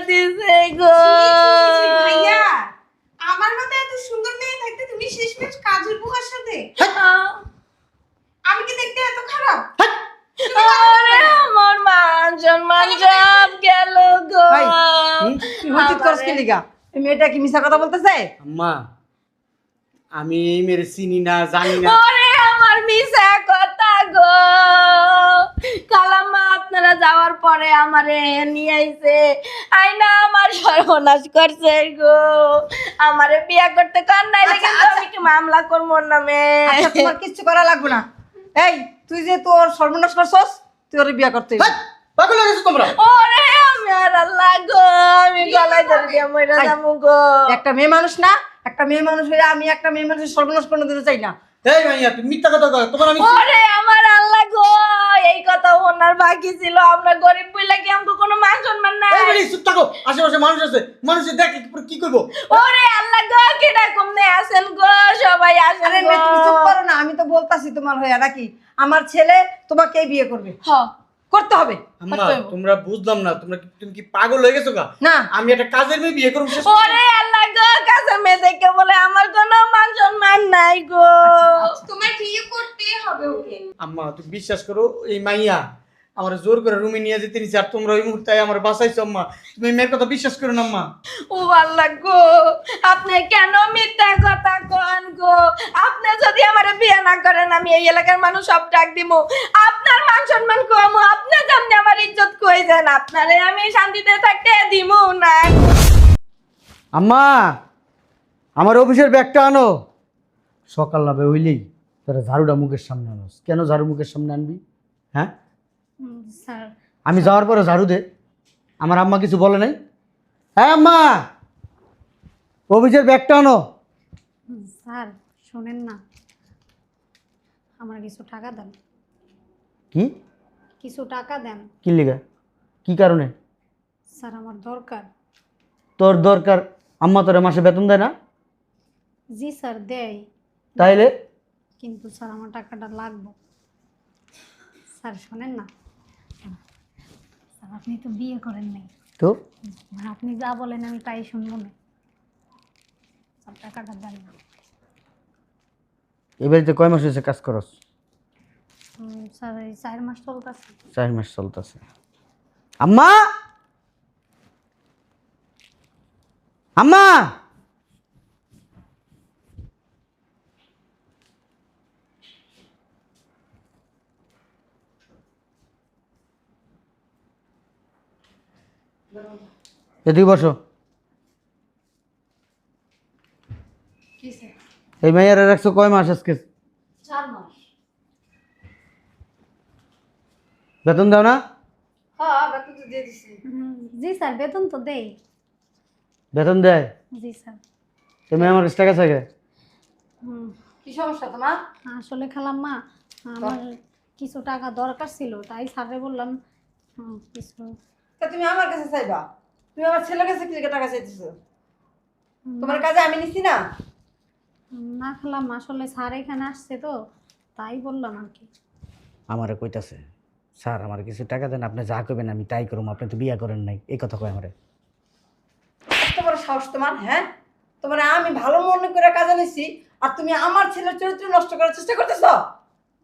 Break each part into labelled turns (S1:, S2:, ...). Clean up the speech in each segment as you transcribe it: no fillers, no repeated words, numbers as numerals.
S1: দিছে গো।
S2: ভাইয়া আমার মতো এত সুন্দর মেয়ে থাকতে তুমি শেষমেশ কাজের বুয়ার সাথে, আমি কি দেখতে এত খারাপ?
S1: আরে আমার মান সম্মান সব গেল গো।
S3: ভাই, তুই হুচিত করছ কি লিগা? এই মেয়েটা কি মিছা কথা বলতেছে?
S4: আম্মা আমি এই মেরে চিনি না জানি না।
S1: ওরে আমার মিছা কথা গো। খালাম্মা আপনারা যাওয়ার পরে আমারে নিয়ে আইছে, আইনা আমার সর্বনাশ করছে গো। আমারে বিয়া করতে কার নাই লাগে, আমি কি মামলা করবো নামে?
S3: আচ্ছা তোমার কিচ্ছু করা লাগবে না। এই তুই যে তোর সর্বনাশ করছস, তুই ওরে বিয়া করতে হইবে।
S4: হাট! পাগল হয়ে গেছো তোমরা।
S1: ওরে আমি আর আল্লাহ গো, আমি গলায় ধরে দিয়ে মইরা যামু গো।
S3: একটা মেয়ে মানুষ না, একটা মেয়ে মানুষ হয়ে আমি একটা মেয়ে মানুষের সর্বনাশ করে দিতে চাই না।
S4: এই মাইয়া তুমি মিথ্যা কথা কও, তোমার আমি
S1: ওরে আমার আল্লাহ গো, এই কথা ওনার বাকি ছিল। আমরা গরিব বইলা কি আমাকে কোনো মান সম্মান নাই?
S4: এই বেরি চুপ থাকো, আশেপাশে মানুষ আছে, মানুষ দেখে কি করবো?
S1: ওরে আল্লাহ গো, কেডা কমনে আছেন গো, সবাই আসেন
S3: আরে
S1: গো।
S3: মেয়ে তুমি চুপ করো না, আমি তো বলতাছি তোমার হয়ে নাকি আমার ছেলে তোমাকেই বিয়ে করবে,
S1: হ
S3: করতে হবে।
S4: আম্মা তোমরা বুঝলাম না, তুমি কি পাগল হয়ে গেছো গা?
S3: না
S4: আমি একটা কাজের মেয়ে বিয়ে করব শেষ।
S1: ওরে আল্লাহ গো, কাছে মেয়ে দেখে বলে আমার কোনো মান সম্মান নাই গো।
S2: তোমার বিয়ে করতেই হবে ওকে।
S4: আম্মা তুমি বিশ্বাস করো, এই মাইয়া আমার জোর করে রুমে নিয়ে যেতে নিছে, আর তোমরা ওই মুহূর্তে আমার বাঁচাইছো। আম্মা তুমি এই মেয়ের কথা বিশ্বাস করো না আম্মা।
S1: ও আল্লাহ গো, আপনি কেন মিথ্যা কথা কন গো? আপনি যদি আমার বিয়ে না করেন, আমি এই এলাকার মানুষ সব ডাক দিমু। আপনার মান সম্মান কমু, আপনি জানলে আমার ইজ্জত কই যান। আপনারে আমি শান্তিতে থাকতে দিমু না।
S4: আম্মা আমার অফিসের ব্যাগটা আনো। সকাল লাভে হইলেই তোরা ঝাড়ুটা মুখের সামনে আনোস। কেন ঝাড়ু মুখের সামনে আনবি? হ্যাঁ,
S5: স্যার
S4: আমি যাওয়ার পরে ঝাড়ু দে। আমার আম্মা কিছু বলে নাই? হ্যাঁ আম্মা, অফিসের ব্যাগটা আনো।
S5: স্যার শোনেন না, আমার কিছু টাকা দেন,
S4: কি
S5: কিছু টাকা দেন।
S4: কি লিগা? কি কারণে?
S5: স্যার আমার দরকার।
S4: তোর দরকার? আম্মা তোরে মাসে বেতন দেয় না?
S5: জি স্যার দেয়,
S4: তাইলে
S5: কিন্তু স্যার আমার টাকাটা লাগবে। স্যার শোনেন না, স্যার আপনি তো বিয়ে করেন নাই,
S4: তো
S5: আপনি যা বলেন আমি তাই শুনবো না। স্যার টাকাটা দেন না।
S4: এই বাড়িতে কয় মাস হয়েছে কাজ করস?
S5: স্যার এই 4 মাস চলতেছে।
S4: 4 মাস চলতেছে। আম্মা, আম্মা, এদিকে বসো।
S3: কি স্যার?
S4: এই মেয়েরা রাখছো কয় মাস আজকে?
S3: 4 মাস।
S4: বেতন দাও না?
S3: হ্যাঁ বেতন তো দিয়ে দিছি।
S5: জি স্যার বেতন তো দেয়।
S4: বেতন দেয়?
S5: জি স্যার।
S4: এই মেয়ে আমার কাছে টাকা চাই।
S3: কি সমস্যা তোমার?
S5: আসলে খালাম্মা আমার কিছু টাকা দরকার ছিল, তাই স্যারে বললাম কিছু।
S3: তা তুমি আমার কাছে চাইবা? তুমি আমার ছেলের কাছে কি টাকা চাইতেছো? তোমার কাজে আমি নিছি না?
S5: না খালাম্মা, আসলে স্যার এখানে আসছে তো তাই বললাম আর কি।
S4: আমারে কইতাছে স্যার আমার কিছু টাকা দেন, আপনি যা করবেন আমি তাই করুম, আপনি তো বিয়া করেন নাই, এই কথা কয় আমারে।
S3: এত বড় সাহস তোমার? হ্যাঁ, তোমার আমি ভালো মনে করে কাজে নিছি আর তুমি আমার ছেলের চরিত্র নষ্ট করার চেষ্টা করতেছো?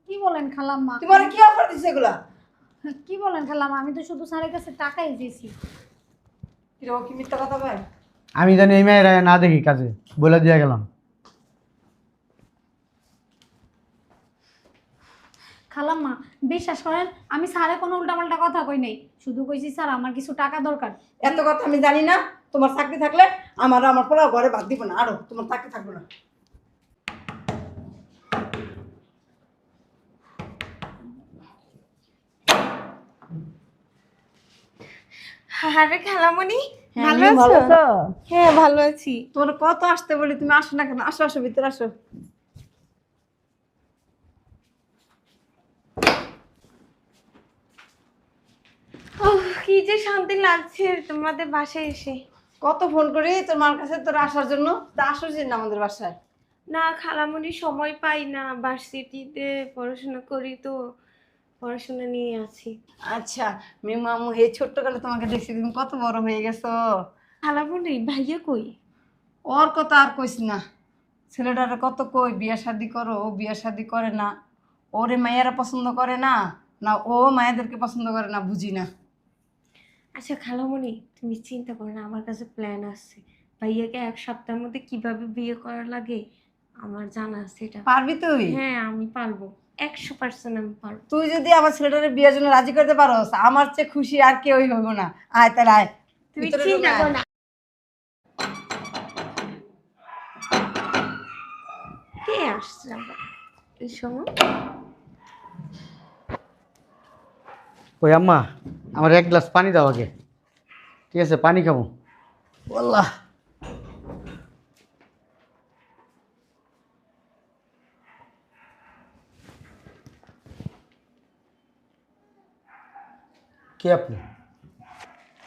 S5: কি বলেন খালাম্মা?
S3: তোমার কি অফার দিছে এগুলা?
S5: কি বলেন খালাম্মা? আমি তো শুধু স্যারের কাছে টাকাই দিয়েছি।
S3: কিরকম কি মিথ্যা কথা ভাই?
S4: আমি জানি এই মেয়েরা না দেখি কাজে, বলে দিয়া গেলাম।
S5: খালাম্মা বিশ্বাস করেন, আমি স্যারে কোনো উল্টাপাল্টা কথা কই নাই, শুধু কইছি স্যার আমার কিছু টাকা দরকার।
S3: এত কথা আমি জানি না? তোমার চাকরি থাকলে আমার পোলা ঘরে ভাত দিব না, আরো তোমার চাকরি থাকবে না।
S2: আরে খালামণি
S3: হ্যাঁ,
S2: ভালো
S3: আমিও ভালো
S2: আছো?
S3: আছো?
S2: হ্যাঁ ভালো আছি।
S3: তোমার কত আসতে বলি, তুমি আসো না কেন? আসো আসো, ভিতরে আসো।
S2: কি যে শান্তি লাগছে তোমাদের বাসায় এসে।
S3: কত ফোন করি তোমার কাছে তোর আসার জন্য, তা আসো যে না আমাদের বাসায়।
S2: না খালামণি সময় পাই না, ভার্সিটিতে পড়াশোনা করি তো পড়াশোনা নিয়ে আছি।
S3: আচ্ছা মিমু আম্মু এই ছোট্টকালে তোমাকে দেখছি, তুমি কত বড় হয়ে গেছো।
S2: খালামণি ভাইয়া কই?
S3: ওর কথা আর কইস না, ছেলেটারে কত কই বিয়া শাদি করো, ও বিয়া শাদি করে না। ওরে মায়েরা পছন্দ করে না, না ও মায়েদেরকে পছন্দ করে না, বুঝি না।
S2: আচ্ছা খালামণি, তুমি চিন্তা করো না, আমার কাছে প্ল্যান আছে। ভাইয়াকে 1 সপ্তাহের মধ্যে কিভাবে বিয়ে করা লাগে আমার জানা আছে এটা।
S3: পারবি তুই?
S2: হ্যাঁ আমি পারবো, 100% আমি পারবো।
S3: তুই যদি আমার ছেলেটারে বিয়ের জন্য রাজি করতে পারোস, আমার চেয়ে খুশি আর কেউই হইব না। আয় তাহলে আয়,
S2: তুমি
S3: ভিতরে
S2: চিন্তা
S3: ঢুক
S2: করো
S3: আয়।
S2: না। কে আসছে আবার এই সময়?
S4: ওই আম্মা, আমার এক গ্লাস পানি দাও আগে। ঠিক আছে, পানি খাবো। আল্লাহ, কে আপনি?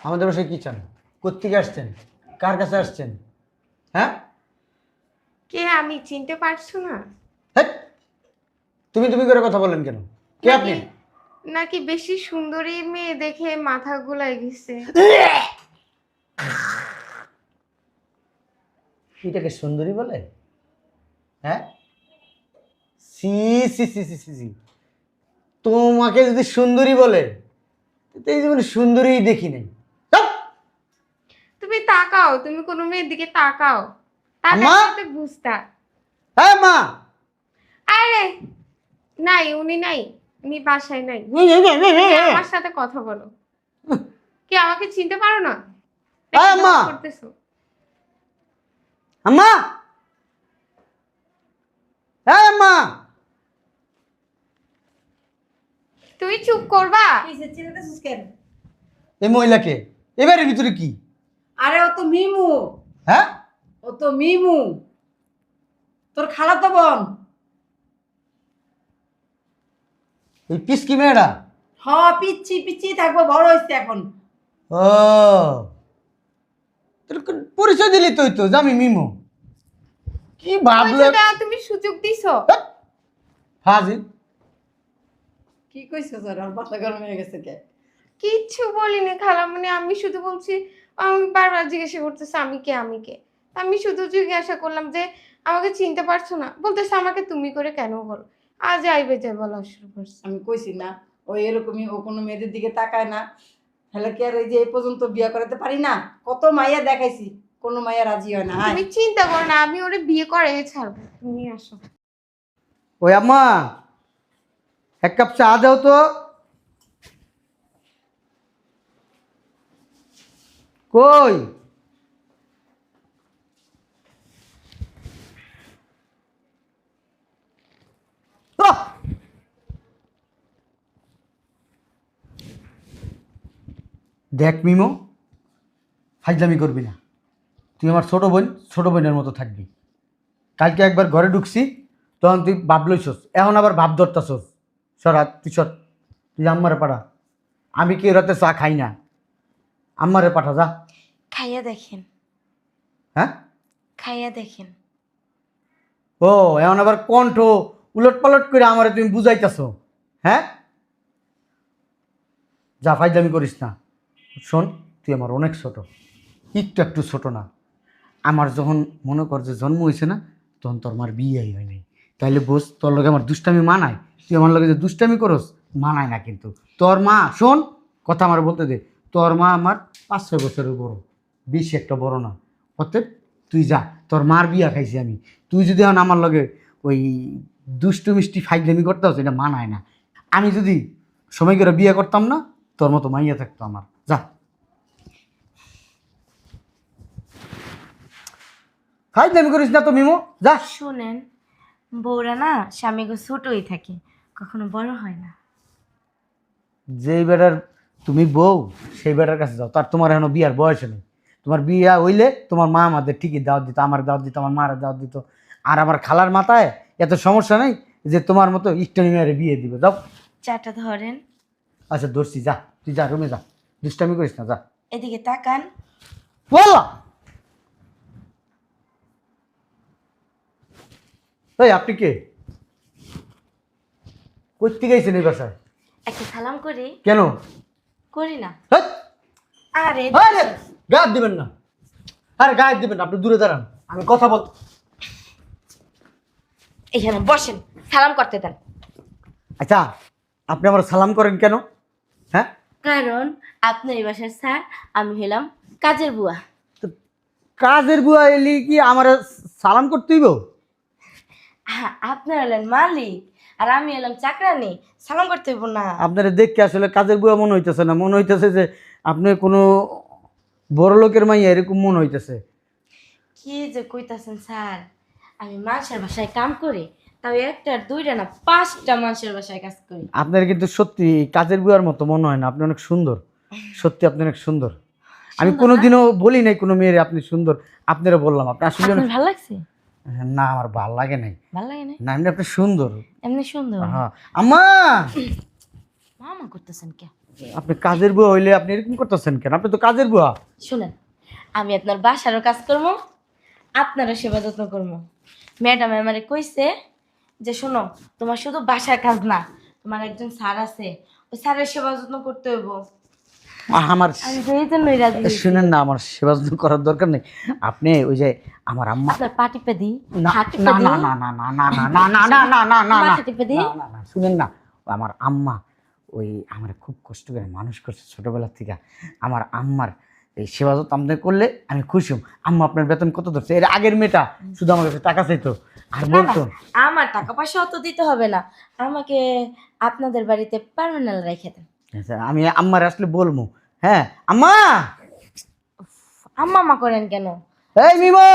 S4: আমাদের বাসায় কি চান? কোত্থেকে আসছেন? কার কাছে আসছেন? হ্যাঁ
S2: কে আমি চিনতে পারছো না?
S4: হেৎ! তুমি তুমি করে কথা বলেন কেন? কে আপনি?
S2: নাকি বেশি সুন্দরী মেয়ে দেখে মাথা গোলাই গেছে?
S4: এটাকে সুন্দরী বলে? হ্যাঁ, সি সি সি সি সি সি। তোমাকে যদি সুন্দরী বলে, তো এই জীবনে সুন্দরী দেখি নাই। যাও।
S2: তুমি তাকাও, তুমি কোনো মেয়ের দিকে তাকাও,
S4: আম্মা!
S2: তাকাতে বুঝতা।
S4: হ্যাঁ মা।
S2: আরে নাই, উনি নাই, উনি বাসায় নাই। আমার সাথে কথা বলো। কি আমাকে চিনতে পারো না?
S4: হ্যাঁ, মা।
S2: কি করতেছো?
S4: আম্মা, হ্যাঁ মা।
S2: তুমি চুপ করবা?
S3: কিসে চিল্লাতেছিস কেন?
S4: এই মহিলাকে এবারের ভিতরে কি?
S3: আরে ও তো মিমু,
S4: হ্যাঁ,
S3: ও তো মিমু, তোর খালাতো বোন।
S4: এই পিসকি মেয়েটা?
S3: হ, পিচ্ছি পিচ্ছি থাকবো, বড় হয়েছে এখন।
S4: ও, তোর পরিচয় দিলি তুই তো যে আমি মিমো। কি ভাবলে?
S2: তুমি সুযোগ দিছো।
S4: হাজির।
S3: কি কইছো স্যার? আর মাথা গরম হয়ে গেছে কে?
S2: কিচ্ছু বলিনি খালামণি, আমি শুধু বলছি, আমি বারবার জিজ্ঞাসা করতেছে আমি কে আমি কে। আমি শুধু জিজ্ঞাসা করলাম যে আমাকে চিনতে পারছো না, বলতেছে আমাকে তুমি করে কেন বলো। আজ আইবে যে বলা শুরু করছে।
S3: আমি কইছি না ও এরকমই, ও কোনো মেয়েদের দিকে তাকায় না। তাহলে কি আর এই যে এই পর্যন্ত বিয়ে করাতে পারি না? কত মাইয়া দেখাইছি, কোনো মাইয়া রাজি হয় না। আয়।
S2: তুমি চিন্তা করো না, আমি ওরে বিয়ে করে ছাড়বো, তুমি আসো।
S4: ওই আম্মা, এক কাপ চা দাও তো। কই? আহ! দেখ মিমো, ফাইজলামি করবি না। তুই আমার ছোট বোন, ছোট বোনের মতো থাকবি। কালকে একবার ঘরে ঢুকছি, তখন তুই ভাব লইছস, এখন আবার ভাব ধরতাছস। সরাত তুই সর, তুই আম্মারে পাঠা। আমি কি রাতে চা খাই না, আম্মারে পাঠা যা।
S1: খাইয়া দেখেন,
S4: হ্যাঁ,
S1: খাইয়া দেখেন।
S4: ও এখন আবার কণ্ঠ উলট পালট করে আমারে তুমি বুঝাইতেছো। হ্যাঁ, যা ফাইজলামি করিস না। শোন, তুই আমার অনেক ছোট, একটু ছোট না। আমার যখন মনে কর যে জন্ম হয়েছে না, তখন তোর মার বিয়েই হয় নাই। তাইলে বোঝ, তোর লগে আমার দুষ্টামি মানায়? তুই আমার লগে যে দুষ্টামি করস, মানায় না কিন্তু। তোর মা, শোন কথা আমার বলতে দে, তোর মা আমার 5-6 বছরের বড়, বেশি একটা বড় না। অতএব তুই যা, তোর মার বিয়া খাইছি আমি। তুই যদি এখন আমার লগে ওই দুষ্টু মিষ্টি ফাইজলামি করতে হচ্ছে, এটা মানায় না। আমি যদি সময় করে বিয়ে করতাম না, তোর মতো মাইয়া থাকতো আমার। যা, ফাইজলামি করিস না তো মিমো, যা।
S1: শোনেন, বউরা না স্বামীগো ছোটই থাকে, কখনো বড় হয় না।
S4: যেই বেটার তুমি বউ, সেই বেটার কাছে যাও। তার তোমার এখনো বিয়ার বয়স নেই। তোমার বিয়া হইলে তোমার মা আমাদের ঠিকই দাওয়াত দিত, আমার দাওয়াত দিত, আমার মারা দাওয়াত দিত। আর আমার খালার মাথায় এত সমস্যা নেই যে তোমার মতো ইস্টানি মেয়েরে বিয়ে দিবে। যাও।
S1: চাটা ধরেন,
S4: আচ্ছা ধরছি, যা তুই, যা রুমে যা, দুষ্টামি করিস না, যা।
S1: এদিকে তাকান।
S4: বলা এই আপনি কে? কই থেকে গেছেন এই বাসায়?
S1: একটা সালাম করি?
S4: কেন?
S1: করি না।
S4: হেৎ!
S1: আরে
S4: আরে গায়ে দিবেন না, আরে গায়ে দিবেন না, আপনি দূরে দাঁড়ান, আমি কথা বল।
S1: এখানে বসেন, সালাম করতে দেন।
S4: আচ্ছা, আপনি আমার সালাম করেন কেন? হ্যাঁ,
S1: কারণ আপনার এই বাসার স্যার, আমি হলাম কাজের বুয়া।
S4: তো কাজের বুয়া এলি কি আমার সালাম করতে হইব?
S1: হ্যাঁ, আপনার হলেন মালিক আর আমি হলাম চাকরানি, সালাম করতে হইব না।
S4: আপনারা দেখতে আসলে কাজের বুয়া মনে হইতেছে না, মনে হইতেছে যে আপনি কোনো বড় লোকের মাইয়া এরকম মনে হইতেছে।
S1: কি যে কইতাছেন স্যার, আমি মানুষের বাসায় কাম করি, তাও একটা দুইটা না 5টা মানুষের বাসায় কাজ করি।
S4: আপনার কিন্তু সত্যি কাজের বুয়ার মতো মনে হয় না, আপনি অনেক সুন্দর, সত্যি আপনি অনেক সুন্দর। আমি কোনোদিনও বলি নাই কোনো মেয়ের আপনি সুন্দর, আপনারা বললাম আপনি আসলে
S1: আপনার
S4: অনেক।
S1: ভালো লাগছে?
S4: না, আমার ভালো লাগে নাই।
S1: ভালো লাগে না?
S4: না, এমনি আপনি সুন্দর।
S1: এমনি সুন্দর।
S4: হ্যাঁ আম্মা,
S1: মামা করতেছেন কে?
S4: আপনি কাজের বুয়া হইলে আপনি এরকম করতেছেন কেন? আপনি তো কাজের বুয়া।
S1: শুনেন, আমি আপনার বাসারও কাজ করবো, আপনারও সেবা যত্ন করবো। ম্যাডাম আমারে কইছে যে শোনো, তোমার শুধু বাসার কাজ না, তোমার একজন স্যার আছে, ওই স্যারের সেবা যত্ন করতে হইব।
S4: আমার
S1: আমি তো এই জন্যই রাজি হইছি।
S4: শুনেন না, আমার সেবা যত্ন করার দরকার নেই। আপনি ওই যে আমার আম্মা।
S1: আপনার পা টিপে দিই,
S4: না
S1: হাত টিপে
S4: না
S1: দিই,
S4: না না না না না না না না না না না না
S1: মাথা টিপে দিই।
S4: না, না, শুনেন না, আমার আম্মা ওই আমার খুব কষ্ট করে মানুষ করছে ছোটবেলা থেকে। আমার আম্মার এই সেবা যত্ন আপনি করলে আমি খুশি হব। আম্মা আপনার বেতন কত ধরছে? এর আগের মেয়েটা শুধু আমার কাছে টাকা চাইতো আর
S1: না, না,
S4: বলতো।
S1: আমার টাকা পয়সা অত দিতে হবে না, আমাকে আপনাদের বাড়িতে পার্মানেন্ট রেখে দেন।
S4: আচ্ছা, আমি আম্মার আসলে বলবো। হ্যাঁ আম্মা,
S1: আম্মা মা করেন কেন?
S4: এই মিমো।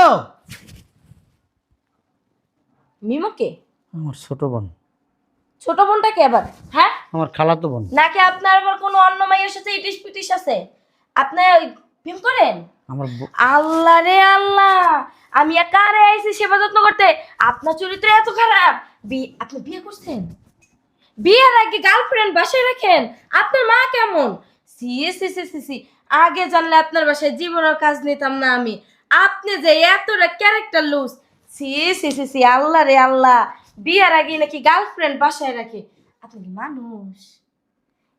S1: মিমকে?
S4: আমার ছোট বোন,
S1: ছোট বোনটাকে আবার? হ্যাঁ,
S4: আমার খালাতো বোন।
S1: নাকি আপনার আবার কোনো অন্য মাইয়ের সাথে ইটিস পিটিস আছে? আপনি ওই প্রেম করেন?
S4: আমার
S1: আল্লাহ রে আল্লাহ, আমি একারে আইছি সেবা যত্ন করতে, আপনার চরিত্র এত খারাপ। আপনি বিয়ে করছেন? বিয়ের আগে গার্লফ্রেন্ড বাসায় রাখেন? আপনার মা কেমন? সি সি সি সি সি, আগে জানলে আপনার বাসায় জীবনের কাজ নিতাম না আমি। আপনি যে এতটা ক্যারেক্টার লুজ, সি সি সি সি, আল্লাহ রে আল্লাহ, বিয়ের আগে নাকি গার্লফ্রেন্ড বাসায় রাখে? আপনি কি মানুষ?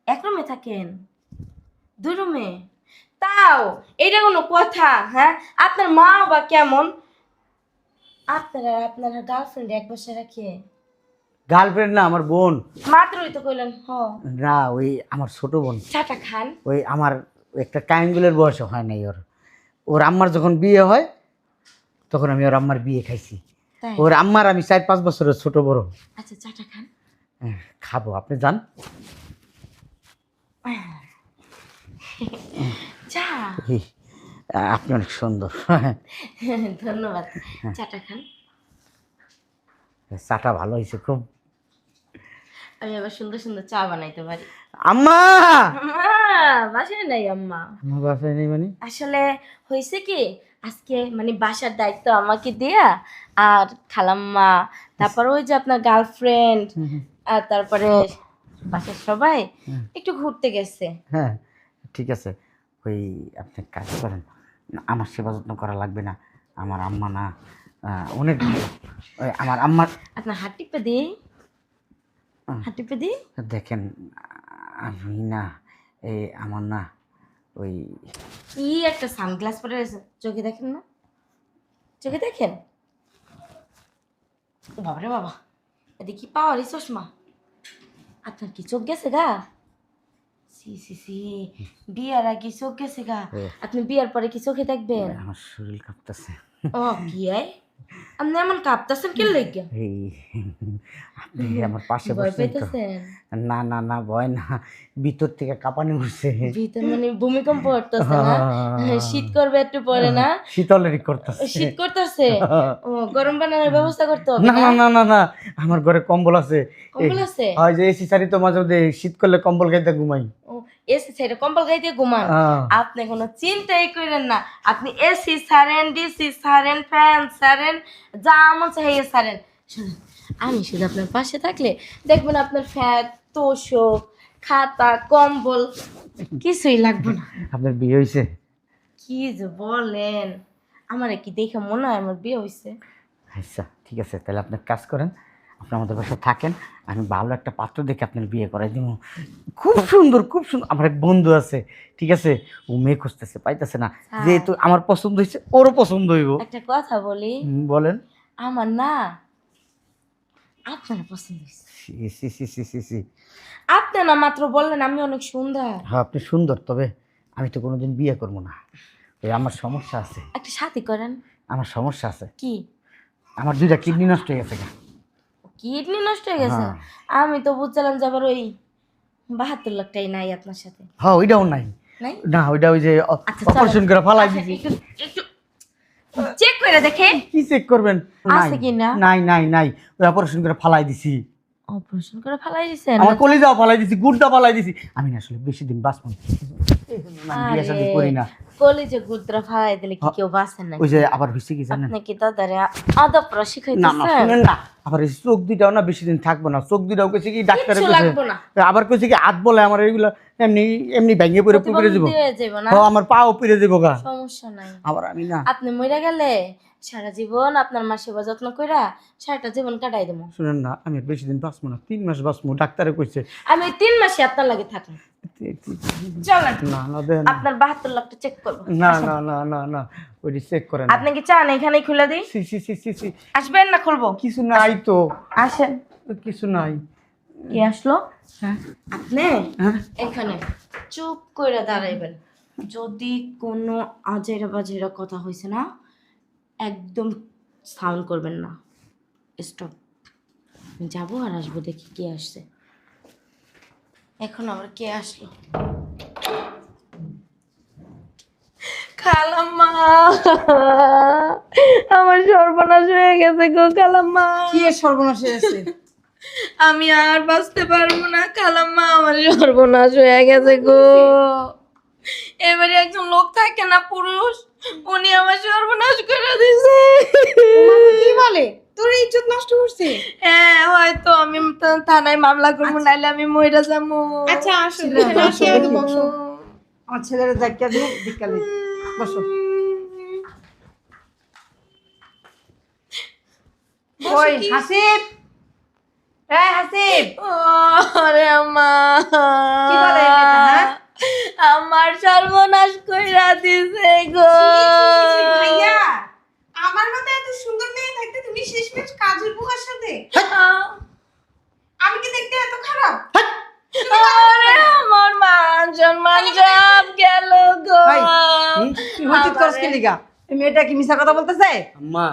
S1: এক রুমে থাকেন? 2 রুমে? তাও এটা কোনো কথা? হ্যাঁ, আপনার মা বা কেমন? আপনার গার্লফ্রেন্ড এক বাসায় রাখে?
S4: গার্লফ্রেন্ড না, আমার বোন।
S1: মাত্রই তো কইলেন হ।
S4: না, ওই আমার ছোট বোন।
S1: চাটা খান।
S4: ওই আমার একটা কাইঙ্গুলের বয়স হয় নাই ওর। ওর আম্মার যখন বিয়ে হয় তখন আমি ওর আম্মার বিয়ে খাইছি।
S1: তাই?
S4: ওর আম্মার আমি 4-5 বছরের ছোট বড়।
S1: আচ্ছা, চাটা খান।
S4: খাবো, আপনি যান।
S1: চা।
S4: এই, আপনি অনেক সুন্দর।
S1: ধন্যবাদ। চাটা খান।
S4: চাটা ভালো হয়েছে খুব।
S1: আমি আবার সুন্দর সুন্দর চা বানাইতে পারি।
S4: আম্মা,
S1: বাসায় নাই আম্মা।
S4: আমার বাসায় নেই মানে?
S1: আসলে হয়েছে কি, আজকে মানে বাসার দায়িত্ব আমাকে দেয়া, আর খালাম্মা, তারপর ওই যে আপনার গার্লফ্রেন্ড, আর তারপরে বাসার সবাই একটু ঘুরতে গেছে।
S4: হ্যাঁ ঠিক আছে, ওই আপনি এক কাজ করেন, আমার সেবা যত্ন করা লাগবে না। আমার আম্মা না অনেক ভালো। ওই আমার আম্মার
S1: আপনার হাত টিপে দিই, হাত টিপে দিই।
S4: দেখেন, আমি না এই আমার না ওই
S1: কি একটা সানগ্লাস পরে রয়েছে, চোখে দেখেন না? চোখে দেখেন? বাবারে বাবা, এটা কি পাওয়ারই চশমা? আপনার কি চোখ গেছে গা? সি সি সি, বিয়ার আগে চোখ গেছে গা। আপনি বিয়ার পরে কি চোখে দেখবেন?
S4: আমার শরীর কাঁপতেছে।
S1: ও বিয়ায় আপনি এমন কাঁপতাছেন কে লেগে?
S4: এই আপনি আমার পাশে
S1: ভয়
S4: বসছেন তো?
S1: পাইতেছেন?
S4: না না না, ভয় না, ভিতর থেকে কাঁপানি উঠছে।
S1: ভিতর মানে ভূমিকম্প হতেছে না? শীত করবে একটু পরে না?
S4: শীতলেরই করতেছে।
S1: শীত করতেছে? ও, গরম বানানোর ব্যবস্থা করতে হবে
S4: না
S1: না?
S4: না না না না, আমার ঘরে কম্বল আছে।
S1: কম্বল আছে?
S4: হয় যে এসি সারি তো মাঝে মধ্যে শীত করলে কম্বল গাইতে ঘুমাই।
S1: ও, এসি ছেড়ে কম্বল গাইতে ঘুমান? আপনি কোনো চিন্তাই করেন না, আপনি এসি ছাড়েন, ডিসি ছাড়েন, ফ্যান ছাড়েন, যা মন চাই ছাড়েন। শুনুন, আমি শুধু আপনার পাশে থাকলে দেখবেন আপনার ফ্যান, তোষক, খাতা, কম্বল কিছুই লাগবে না।
S4: আপনার বিয়ে হয়েছে?
S1: কি যে বলেন, আমার কি দেখে মনে হয় আমার বিয়ে হয়েছে?
S4: আচ্ছা ঠিক আছে, তাহলে আপনি এক কাজ করেন, আপনি আমাদের বাসায় থাকেন, আমি ভালো একটা পাত্র দেখে আপনার বিয়ে করাই দিব। খুব সুন্দর, খুব সুন্দর। আমার এক বন্ধু আছে, ঠিক আছে, ও মেয়ে খুঁজতেছে, পাইতেছে না। যেহেতু আমার পছন্দ হয়েছে, ওরও পছন্দ হইব।
S1: একটা কথা বলি,
S4: বলেন।
S1: আমার না আপনার পছন্দ হয়েছে।
S4: সি সি সি সি সি সি।
S1: আপনি না মাত্র বললেন আমি অনেক সুন্দর।
S4: হ্যাঁ, আপনি সুন্দর, তবে আমি তো কোনোদিন বিয়ে করবো না। ওই আমার সমস্যা আছে,
S1: একটা সাথী করেন।
S4: আমার সমস্যা আছে।
S1: কি?
S4: আমার 2টা কিডনি নষ্ট হয়ে গেছে।
S1: কিডনি নষ্ট হয়ে গেছে?
S4: হ্যাঁ।
S1: আমি তো বুঝছিলাম যে আবার ওই 72 লাখটাই নাই আপনার সাথে।
S4: হ্যাঁ, ওইটাও নাই।
S1: নাই?
S4: না, ওইটা ওই যে
S1: আচ্ছা,
S4: অপারেশন করে ফালাই দিছি।
S1: একটু চেক করে দেখে
S4: কি চেক করবেন?
S1: আছে কি না?
S4: নাই নাই নাই, ওই অপারেশন করে ফালাই দিছি।
S1: অপারেশন করে ফেলাই দিছেন?
S4: আমার কলিজাও ফালাই দিছি, গুড়টা ফালাই দিছি। আমি না আসলে বেশি দিন বাঁচবো না, এই জন্য না আমি বিয়ে শাদী করি না।
S1: কলিজে গুদ্রা ফেলাই দিলে কি কেউ বাঁচেন না?
S4: ওই যে আবার হয়েছে কি জানেন?
S1: আপনি কি দাদারে আদবরা
S4: না না,
S1: শিখাইতেছেন?
S4: শুনেন না, আবার এই চোখ দুটাও না বেশি দিন থাকবো না। চোখ দুটাও কইছে কি ডাক্তারে
S1: কিচ্ছু
S4: কইছে,
S1: লাগবো না।
S4: আবার কইছে কি হাত বলে আমার এইগুলা এমনি এমনি ভেঙে পড়ে পুকুরে যাব।
S1: প্রতিবন্ধী হয়ে যাবো না?
S4: হ্যাঁ, আমার পাও পুড়ে যাব গা।
S1: সমস্যা নাই।
S4: আবার আমি না,
S1: আপনি মরে গেলে সারা জীবন আপনার মা সেবা যত্ন কইরা সারাটা জীবন কাটাই দেবো।
S4: শুনেন না, আমি আর বেশি দিন বাঁচবো না, 3 মাস বাঁচবো, ডাক্তারে কইছে।
S1: আমি 3 মাসে আপনার লাগে থাকি। চলেন,
S4: না না দেন,
S1: আপনার 72 লাখটা চেক করবো।
S4: না না না না না, ওইটি চেক করেন।
S1: আপনি কি চান এখানেই খুলে দিই?
S4: সি সি সি সি সি,
S1: আসবেন না খুলবো?
S4: কিছু নাই তো,
S1: আসেন।
S4: কিছু নাই।
S1: কি আসলো?
S4: হ্যাঁ
S1: আপনি
S4: হ্যাঁ,
S1: এখানে চুপ করে দাঁড়াইবেন। যদি কোনো আজেরা বাজেরা কথা হয়েছে না, একদম সাউন্ড করবেন না। স্টপ। যাবো আর আসবো, দেখি কে আসছে। এখন আবার কে আসলো? খালাম্মা, আমার সর্বনাশ হয়ে গেছে গো খালাম্মা।
S3: কি এর সর্বনাশ হয়েছে?
S1: আমি আর বাঁচতে পারবো না খালাম্মা, আমার সর্বনাশ হয়ে গেছে গো। এবারে একজন লোক থাকে না, পুরুষ, উনি আমার সর্বনাশ করে দিছে।
S3: কি বলে? তোর ইজ্জত নষ্ট করছে?
S1: হ্যাঁ, হয়তো আমি তো থানায় মামলা করবো, নাইলে আমি মইরা যাবো।
S2: আচ্ছা আসো,
S3: ছিল,
S2: এখানে আসো,
S3: আসো,
S2: একদম বসো।
S3: আমার ছেলের দেখা দিয়ে বিকালে বসো। ওই হাসিব, এই হাসিব,
S1: আরে আম্মা,
S3: কি বলে এই মেয়েটা, হ্যাঁ?
S1: আমার সর্বনাশ কইরা দিছে গো।
S2: ভাইয়া, আমার মতো এত সুন্দর মেয়ে থাকতে তুমি শেষমেশ কাজের বুকার সাথে? আমি কি দেখতে এত খারাপ?
S1: আরে আমার মান সম্মান সব গেল গো।
S3: ভাই, তুই হুচিত করছ কি লিগা? এই মেয়েটা কি মিছা কথা বলতেছে?
S4: আম্মা,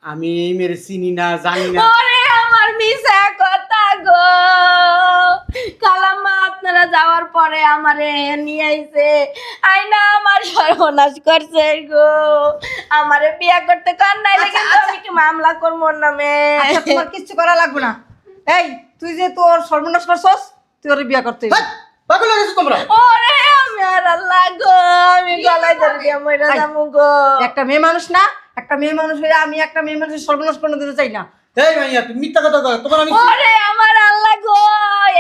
S4: আমি এই মেরে চিনি না, জানি না।
S1: ওরে আমার মিছা কথা গো। কালাম্মা আপনারা যাওয়ার পরে আমারে নিয়ে আইছে, আইনা আমার সর্বনাশ করছে গো। আমারে বিয়া করতে কার নাইলে কিন্তু আমি কি মামলা করবো ওর নামে।
S3: আচ্ছা, তোমার কিচ্ছু করা লাগবে না। এই, তুই যে তোর সর্বনাশ করছস, তুই ওর বিয়া করতে হইবে।
S4: পাগল হয়ে গেছো তোমরা?
S1: ওরে আমি আর আল্লাহ গো, আমি গলায় ধরে দিয়ে মইরা যাবো গো।
S3: একটা মেয়ে মানুষ না, একটা মেয়ে মানুষ হয়ে আমি একটা মেয়ে মানুষের সর্বনাশ করে দিতে চাই না।
S4: এই মাইয়া, তুমি মিথ্যা কথা কও। তোমার আমি
S1: ওরে আমার আল্লাহ গো,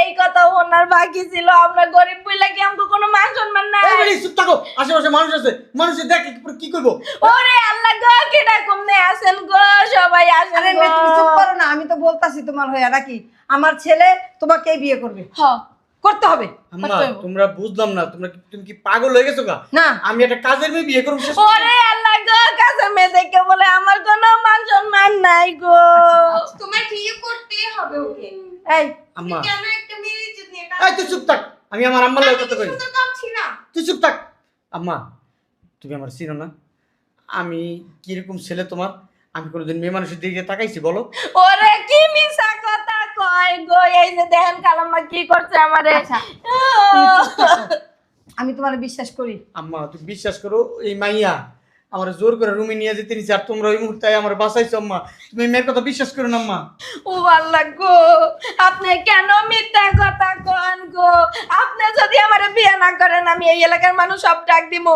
S1: এই কথা ওনার বাকি ছিল। আমরা গরিব বইলা কি আমাকে কোনো মান সম্মান নাই?
S4: এই বেরি চুপ থাকো, আশেপাশে মানুষ আছে, মানুষে দেখে কি করবো?
S1: ওরে আল্লাহ গো, কেডা কমনে আছেন গো, সবাই আসেন
S3: আরে
S1: গো।
S3: মেয়ে, তুমি চুপ করো না, আমি তো বলতাছি তোমার হয়ে নাকি আমার ছেলে তোমাকেই বিয়ে করবে,
S1: হ,
S3: করতে হবে।
S4: আম্মা, তোমরা বুঝলাম না, তুমি কি পাগল হয়ে গেছো গা?
S3: না,
S4: আমি একটা কাজের মেয়ে বিয়ে করব শেষ।
S1: ওরে আল্লাহ গো, কাছে মেয়ে দেখে বলে আমার কোনো মান সম্মান নাই গো।
S2: তোমার বিয়ে করতেই হবে ওকে।
S3: এই
S4: আম্মা,
S2: কেন একটা মেয়ের ইজ্জত নিয়ে
S4: এই তুই চুপ থাক, আমি আমার আম্মার লগে কথা কই।
S2: সুন্দর কাঁদছি না?
S4: তুই চুপ থাক। আম্মা, তুমি আমার চিনো না? আমি কিরকম ছেলে তোমার? আমি কোনোদিন মেয়ে মানুষের দিকে তাকাইছি বলো?
S1: ওরে কি মিছা কথা কয় গো, এই যে দেখেন কালাম্মা কি করছে আমারে।
S3: আচ্ছা, তুমি চুপ থাকো। আমি তোমার বিশ্বাস করি।
S4: আম্মা, তুমি বিশ্বাস করো, এই মাইয়া আমার জোর করে রুমে নিয়ে যেতে নিছে, আর তোমরা ওই মুহূর্তে আমার বাঁচাইছো। আম্মা, তুমি এই মেয়ের কথা বিশ্বাস করো না। আম্মা,
S1: ও আল্লাহ গো, আপনি কেন মিথ্যা কথা কন গো? আপনি যদি আমারে বিয়ে না করেন, আমি এই এলাকার মানুষ সব ডাক দিমু।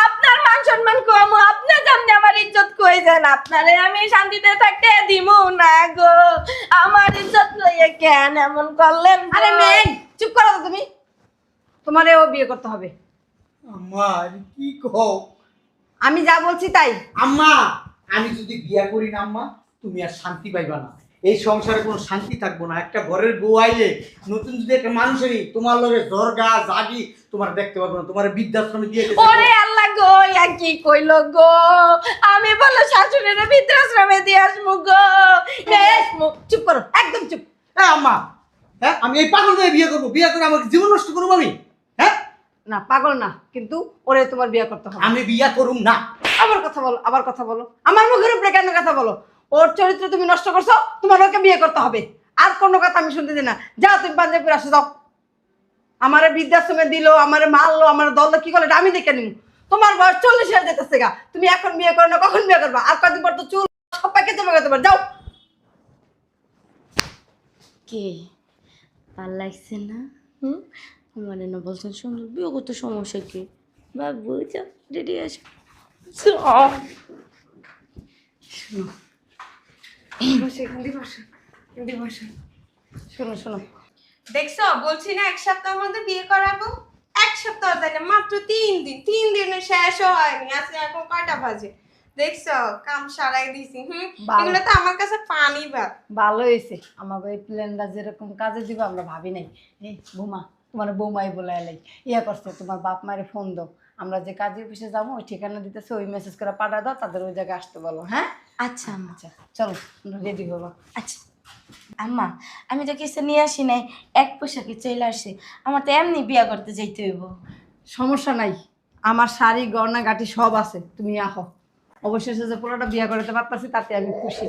S1: আপনার মান সম্মান কম, আপনি যেমনি আমার ইজ্জত কই দেন, আপনারে আমি শান্তিতে থাকতে দিমু না গো। আমার ইজ্জত লইয়ে কেন এমন করলেন গো?
S3: আরে মেয়ে, চুপ করো তো তুমি। তোমারেও বিয়ে করতে হবে।
S4: আম্মা কি কও?
S3: আমি যা বলছি তাই।
S4: আম্মা, আমি যদি বিয়া করি না আম্মা, তুমি আর শান্তি পাইবা না। এই সংসারে কোনো শান্তি থাকবো না। একটা ঘরের বউ আইলে নতুন যদি একটা মানুষেরই তোমার লগে জর্গা জাগি তোমার দেখতে পারবো না, তোমার বৃদ্ধাশ্রমে দিয়ে গেছে।
S1: ওরে আল্লাহ গো, ইয়া কি কইল গো, আমি বলো শাশুড়ির বৃদ্ধাশ্রমে দিয়ে আসবো গো।
S3: চুপ করো, একদম চুপ।
S4: হ্যাঁ আম্মা, হ্যাঁ আমি এই পাগল মেয়ে বিয়ে করবো, বিয়ে করে আমাকে জীবন নষ্ট করবো আমি? হ্যাঁ
S3: না পাগল না, কিন্তু ওরে তোমার বিয়ে করতে হবে।
S4: আমি বিয়ে করুম না।
S3: আবার কথা বলো, আবার কথা বলো, আমার মুখের উপরে কেন কথা বলো? ওর চরিত্র তুমি নষ্ট করছো, তোমার ওকে বিয়ে করতে হবে। আর কোনো কথা আমি শুনতে দিই না। যাও তুমি পাঞ্জাবির আসে যাও। আমারে বৃদ্ধাশ্রমে দিল, আমারে মারলো, আমার দল কি করলো এটা আমি দেখে নিব। তোমার বয়স 40 হয়ে যেতেছে গা, তুমি এখন বিয়ে করো না কখন বিয়ে করবা? আর কদিন পর তো চুল সব পাকে জমা করতে পারো। যাও।
S6: কে ভাল লাগছে না? আমার না বলছেন সুন্দর বিয়ে করতে সমস্যা কি? বাবু যা রেডি আছে।
S3: বসে এখান দিয়ে বসো, এখান দিয়ে বসো। শোনো শোনো,
S2: দেখছো বলছি না 1 সপ্তাহের মধ্যে বিয়ে করাবো। 1 সপ্তাহ তাই না, মাত্র 3 দিন। 3 দিনে শেষও হয়নি, আজকে এখন কয়টা বাজে? দেখছো কাম সারাই দিছি।
S3: বাহ।
S2: এগুলো তো আমার কাছে পানি ভাত।
S3: ভালো হয়েছে। আমাকে এই প্ল্যানটা যেরকম কাজে দিব আমরা ভাবি নাই। এই বৌমা, তোমার বৌমাই বলে এলাই ইয়া করছে, তোমার বাপ মারে ফোন দাও, আমরা যে কাজে অফিসে যাবো ওই ঠিকানা দিতেছে, ওই মেসেজ করে পাঠা দাও, তাদের ওই জায়গায় আসতে বলো। হ্যাঁ
S6: আচ্ছা আম্মা।
S3: আচ্ছা চলো রেডি হবো।
S6: আচ্ছা আম্মা, আমি তো কিছু নিয়ে আসি নাই, এক পোশাকে চলে আসি। আমার তো এমনি বিয়ে করতে যাইতে হইব।
S3: সমস্যা নাই, আমার শাড়ি গয়না গাটি সব আছে, তুমি আহো। অবশেষে যে পুরোটা বিয়ে করতে পারতাছি তাতে আমি খুশি।